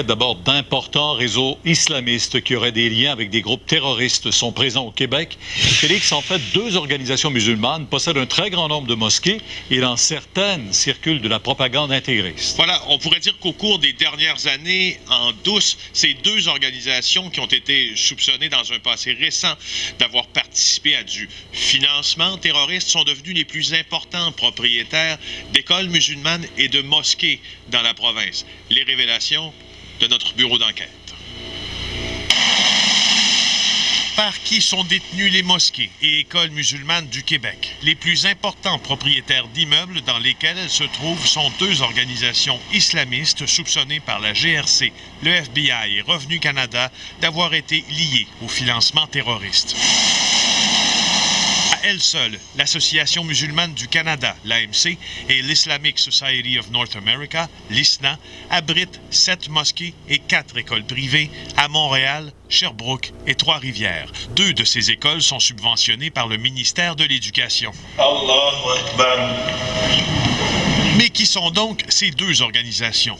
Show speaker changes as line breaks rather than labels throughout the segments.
D'abord, d'importants réseaux islamistes qui auraient des liens avec des groupes terroristes sont présents au Québec. Félix, en fait, 2 organisations musulmanes possèdent un très grand nombre de mosquées et dans certaines circulent de la propagande intégriste.
Voilà, on pourrait dire qu'au cours des dernières années, en douce, ces 2 organisations qui ont été soupçonnées dans un passé récent d'avoir participé à du financement terroriste sont devenues les plus importants propriétaires d'écoles musulmanes et de mosquées dans la province. Les révélations de notre bureau d'enquête. Par qui sont détenues les mosquées et écoles musulmanes du Québec? Les plus importants propriétaires d'immeubles dans lesquels elles se trouvent sont 2 organisations islamistes soupçonnées par la GRC, le FBI et Revenu Canada d'avoir été liées au financement terroriste. À elle seule, l'Association musulmane du Canada, l'AMC, et l'Islamic Society of North America, l'ISNA, abritent 7 mosquées et 4 écoles privées à Montréal, Sherbrooke et Trois-Rivières. 2 de ces écoles sont subventionnées par le ministère de l'Éducation. Allahu Akbar. Mais qui sont donc ces 2 organisations?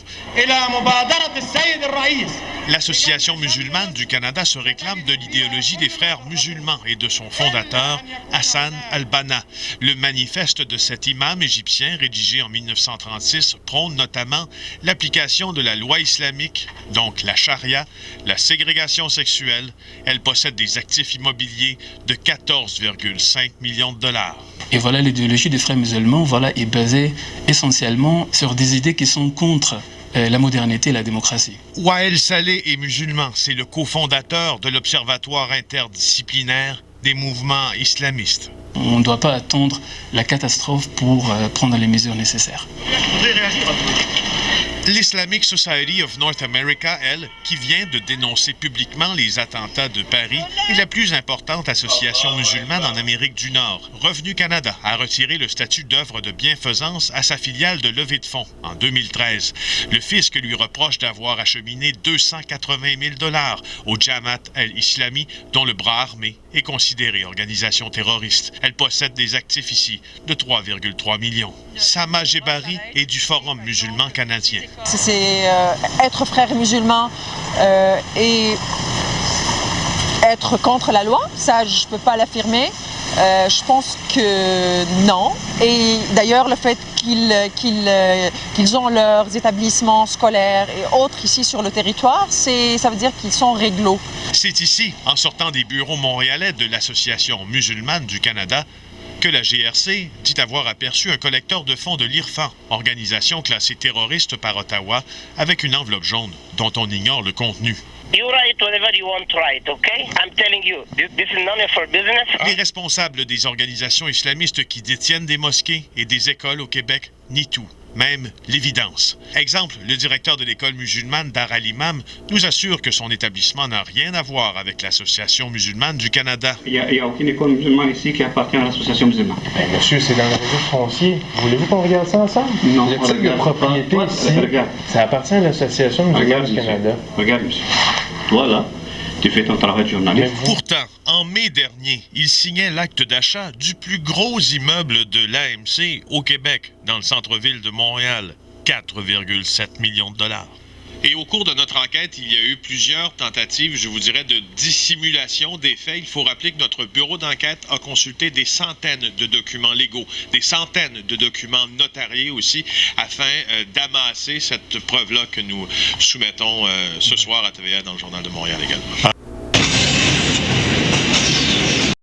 L'Association musulmane du Canada se réclame de l'idéologie des frères musulmans et de son fondateur, Hassan al-Banna. Le manifeste de cet imam égyptien, rédigé en 1936, prône notamment l'application de la loi islamique, donc la charia, la ségrégation sexuelle. Elle possède des actifs immobiliers de 14,5 millions de dollars.
Et voilà, l'idéologie des frères musulmans est basée essentiellement sur des idées qui sont contre la modernité et la démocratie.
Wael Saleh est musulman. C'est le cofondateur de l'Observatoire interdisciplinaire des mouvements islamistes.
On ne doit pas attendre la catastrophe pour prendre les mesures nécessaires.
L'Islamic Society of North America, elle, qui vient de dénoncer publiquement les attentats de Paris, est la plus importante association musulmane en Amérique du Nord. Revenu Canada a retiré le statut d'œuvre de bienfaisance à sa filiale de levée de fonds en 2013. Le fisc lui reproche d'avoir acheminé 280 000 $ au Jamaat al-Islami, dont le bras armé est considéré organisation terroriste. Elle possède des actifs ici de 3,3 millions. Sama Jebari est du Forum musulman canadien.
C'est être frère musulman et être contre la loi, ça je ne peux pas l'affirmer. Je pense que non. Et d'ailleurs, le fait qu'ils ont leurs établissements scolaires et autres ici sur le territoire, ça veut dire qu'ils sont réglo.
C'est ici, en sortant des bureaux montréalais de l'Association musulmane du Canada, que la GRC dit avoir aperçu un collecteur de fonds de l'IRFAN, organisation classée terroriste par Ottawa, avec une enveloppe jaune dont on ignore le contenu.
You write whatever you want to write, okay? I'm telling you, this is none of our business.
Les responsables des organisations islamistes qui détiennent des mosquées et des écoles au Québec nient tout, même l'évidence. Exemple, le directeur de l'école musulmane Dar al-Imam nous assure que son établissement n'a rien à voir avec l'Association musulmane du Canada.
Il n'y a aucune école musulmane ici qui appartient à l'Association musulmane.
Ben, monsieur, c'est dans le réseau foncier. Voulez-vous qu'on regarde ça ensemble?
Non,
le titre de propriété ici, ça appartient à l'Association musulmane du Canada.
Regarde, monsieur. Toi, là, tu fais ton travail de journaliste.
Pourtant, en mai dernier, il signait l'acte d'achat du plus gros immeuble de l'AMC au Québec, dans le centre-ville de Montréal, 4,7 millions de dollars. Et au cours de notre enquête, il y a eu plusieurs tentatives, je vous dirais, de dissimulation des faits. Il faut rappeler que notre bureau d'enquête a consulté des centaines de documents légaux, des centaines de documents notariés aussi, afin d'amasser cette preuve-là que nous soumettons ce soir à TVA dans le Journal de Montréal également.